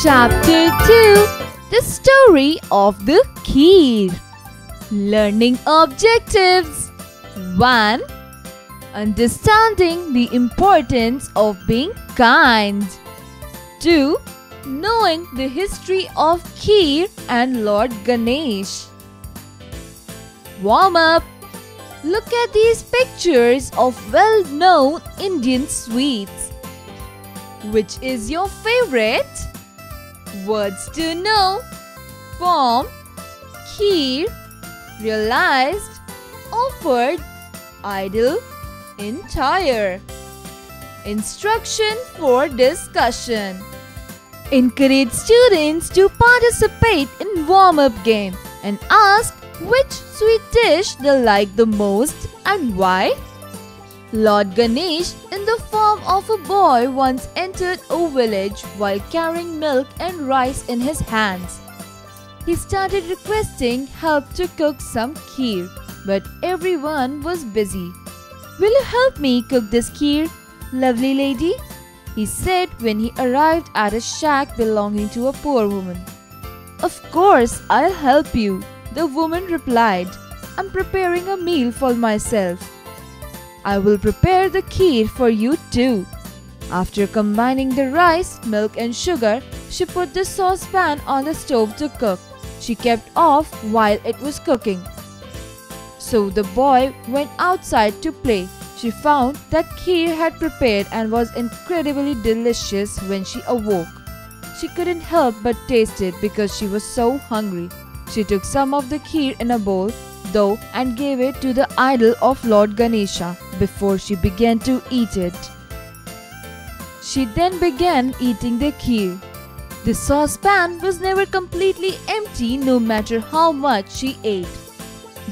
Chapter 2: The Story of the Kheer. Learning Objectives. 1. Understanding the importance of being kind. 2. Knowing the history of Kheer and Lord Ganesh. Warm up. Look at these pictures of well-known Indian sweets. Which is your favorite? Words to know: form, kheer, realized, offered, ideal, entire. Instruction for discussion. Encourage students to participate in warm-up game and ask which sweet dish they like the most and why. Lord Ganesh, in the form of a boy, once entered a village while carrying milk and rice in his hands. He started requesting help to cook some kheer, but everyone was busy. "Will you help me cook this kheer, lovely lady?" he said when he arrived at a shack belonging to a poor woman. "Of course, I'll help you," the woman replied. "I'm preparing a meal for myself. I will prepare the kheer for you too." After combining the rice, milk and sugar, she put the saucepan on the stove to cook. She kept off while it was cooking. So the boy went outside to play. She found that kheer had prepared and was incredibly delicious when she awoke. She couldn't help but taste it because she was so hungry. She took some of the kheer in a bowl, though, and gave it to the idol of Lord Ganesha before she began to eat it. She then began eating the kheer. The saucepan was never completely empty no matter how much she ate.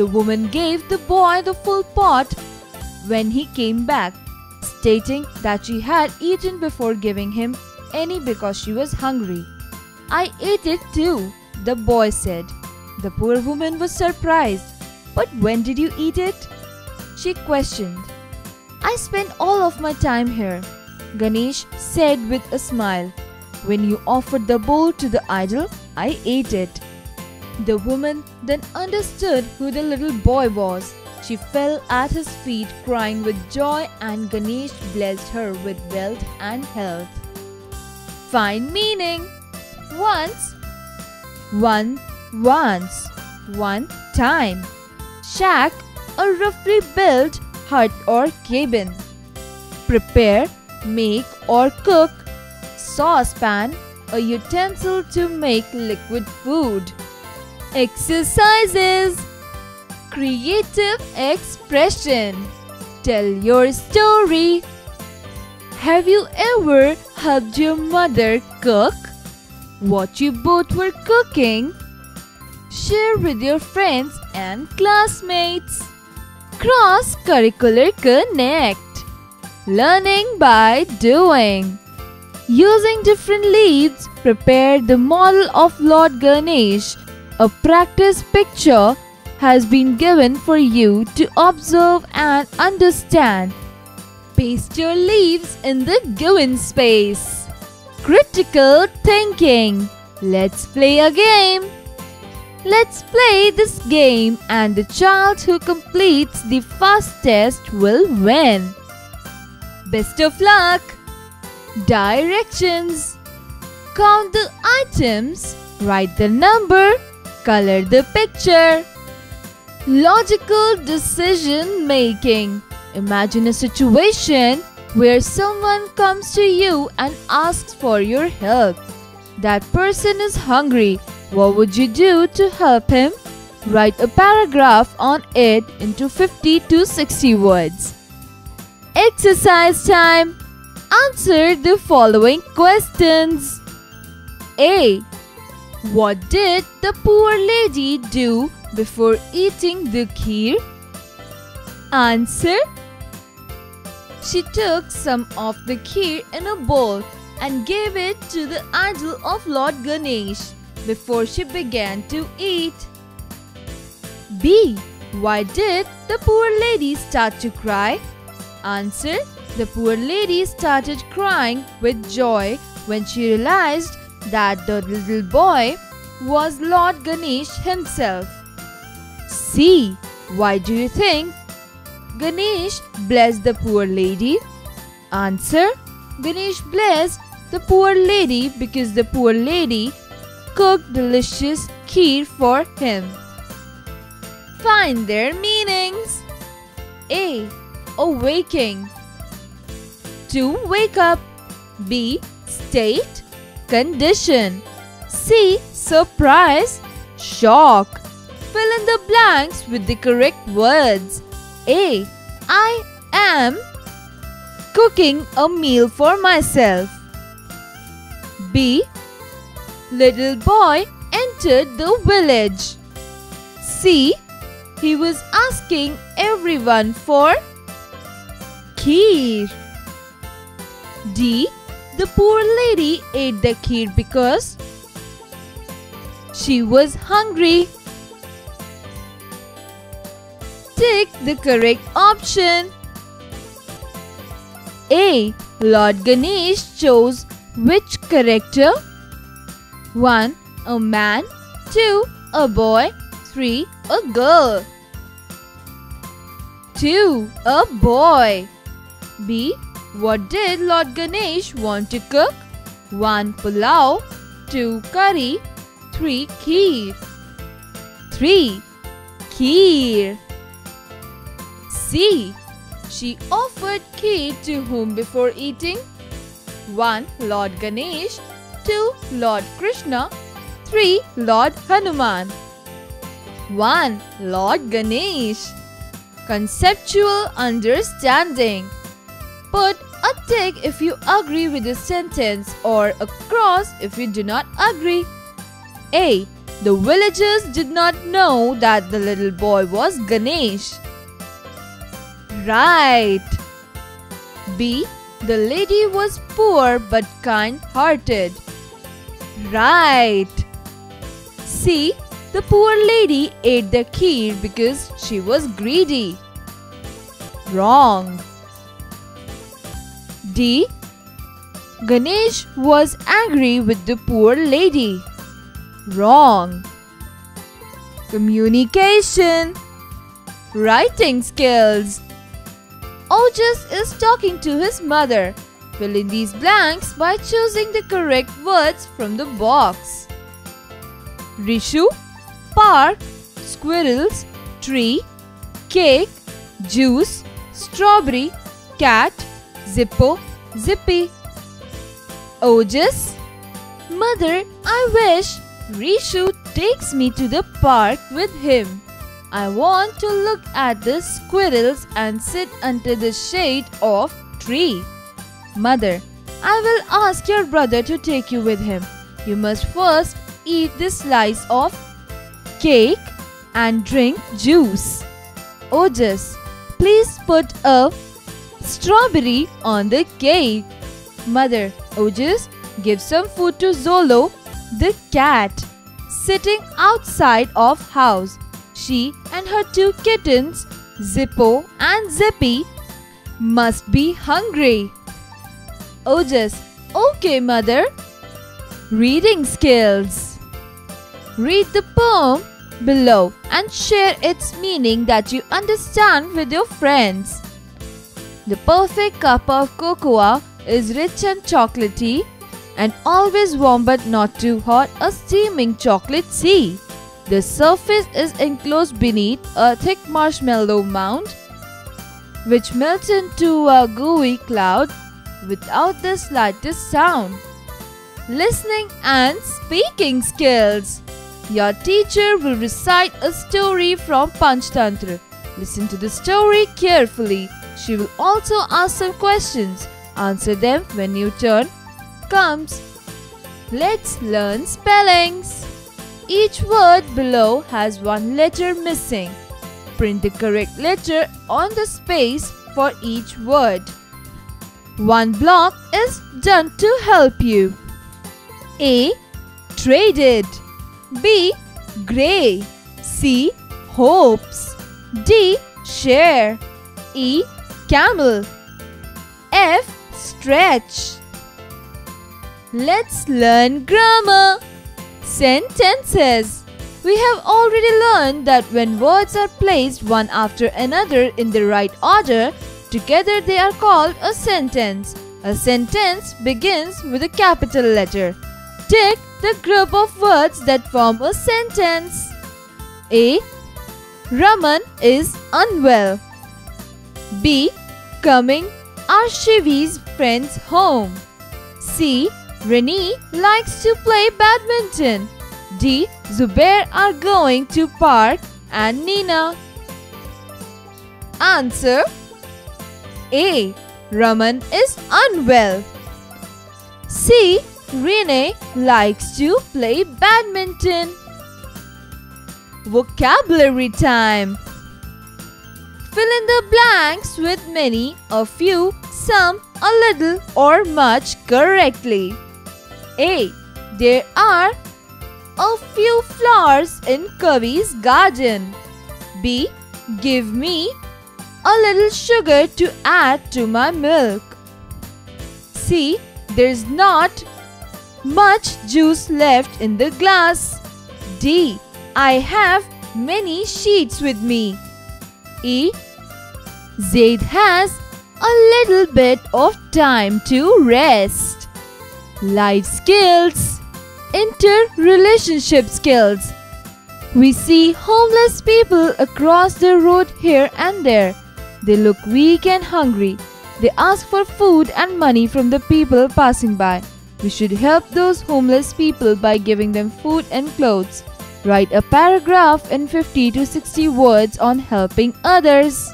The woman gave the boy the full pot when he came back, stating that she had eaten before giving him any because she was hungry. "I ate it too," the boy said. The poor woman was surprised. "But when did you eat it?" she questioned. "I spent all of my time here," Ganesh said with a smile. "When you offered the bowl to the idol, I ate it." The woman then understood who the little boy was. She fell at his feet crying with joy, and Ganesh blessed her with wealth and health. Find meaning. Once, one time. Shack, a roughly built hut or cabin. Prepare, make or cook. Saucepan, a utensil to make liquid food. Exercises. Creative expression. Tell your story. Have you ever helped your mother cook? What you both were cooking? Share with your friends and classmates. Cross-curricular connect. Learning by doing. Using different leaves, prepare the model of Lord Ganesh. A practice picture has been given for you to observe and understand. Paste your leaves in the given space. Critical thinking. Let's play a game. Let's play this game, and the child who completes the fastest will win. Best of luck! Directions. Count the items, write the number, color the picture. Logical decision making. Imagine a situation where someone comes to you and asks for your help. That person is hungry. What would you do to help him? Write a paragraph on it into 50 to 60 words. Exercise time. Answer the following questions. A. What did the poor lady do before eating the kheer? Answer. She took some of the kheer in a bowl and gave it to the idol of Lord Ganesh before she began to eat. B. Why did the poor lady start to cry? Answer. The poor lady started crying with joy when she realized that the little boy was Lord Ganesh himself. C. Why do you think Ganesh blessed the poor lady? Answer. Ganesh blessed the poor lady because the poor lady cooked delicious kheer for him. Find their meanings. A. Awaking. To wake up. B. State, condition. C. Surprise, shock. Fill in the blanks with the correct words. A. I am cooking a meal for myself. B. Little boy entered the village. C. He was asking everyone for kheer. D. The poor lady ate the kheer because she was hungry. Tick the correct option. A. Lord Ganesh chose which character? 1. A man. 2. A boy. 3. A girl. 2. A boy. B. What did Lord Ganesh want to cook? 1. Pulao. 2. Curry. 3. Kheer. 3. Kheer. C. She offered kheer to whom before eating? 1. Lord Ganesh. 2. Lord Krishna. 3. Lord Hanuman. 1. Lord Ganesh. Conceptual understanding. Put a tick if you agree with the sentence or a cross if you do not agree. A. The villagers did not know that the little boy was Ganesh. Right. B. The lady was poor but kind-hearted. Right. C. The poor lady ate the kheer because she was greedy. Wrong. D. Ganesh was angry with the poor lady. Wrong. Communication. Writing skills. Ojas is talking to his mother. Fill in these blanks by choosing the correct words from the box. Rishu, park, squirrels, tree, cake, juice, strawberry, cat, Zippo, zippy. Ojas, Mother, I wish Rishu takes me to the park with him. I want to look at the squirrels and sit under the shade of tree. Mother, I will ask your brother to take you with him. You must first eat this slice of cake and drink juice. Ojas, please put a strawberry on the cake. Mother, Ojas, give some food to Zolo, the cat, sitting outside of house. She and her 2 kittens, Zippo and Zippy, must be hungry. Ojas, okay, Mother. Reading skills. Read the poem below and share its meaning that you understand with your friends. The perfect cup of cocoa is rich and chocolatey and always warm but not too hot, a steaming chocolate sea. The surface is enclosed beneath a thick marshmallow mound which melts into a gooey cloud without the slightest sound. Listening and speaking skills. Your teacher will recite a story from Panchtantra. Listen to the story carefully. She will also ask some questions. Answer them when your turn comes. Let's learn spellings. Each word below has 1 letter missing. Print the correct letter on the space for each word. 1 block is done to help you. A. Traded. B. Grey. C. Hopes. D. Share. E. Camel. F. Stretch. Let's learn grammar. Sentences. We have already learned that when words are placed one after another in the right order, together they are called a sentence. A sentence begins with a capital letter. Tick the group of words that form a sentence. A. Raman is unwell. B. Coming are Shivi's friends home. C. Renee likes to play badminton. D. Zubair are going to park and Nina. Answer A. Raman is unwell. C. Renee likes to play badminton. Vocabulary time. Fill in the blanks with many, a few, some, a little or much correctly. A. There are a few flowers in Kavi's garden. B. Give me a little sugar to add to my milk. C. There's not much juice left in the glass. D. I have many sheets with me. E. Zaid has a little bit of time to rest. Life skills. Inter-relationship skills. We see homeless people across the road here and there. They look weak and hungry. They ask for food and money from the people passing by. We should help those homeless people by giving them food and clothes. Write a paragraph in 50 to 60 words on helping others.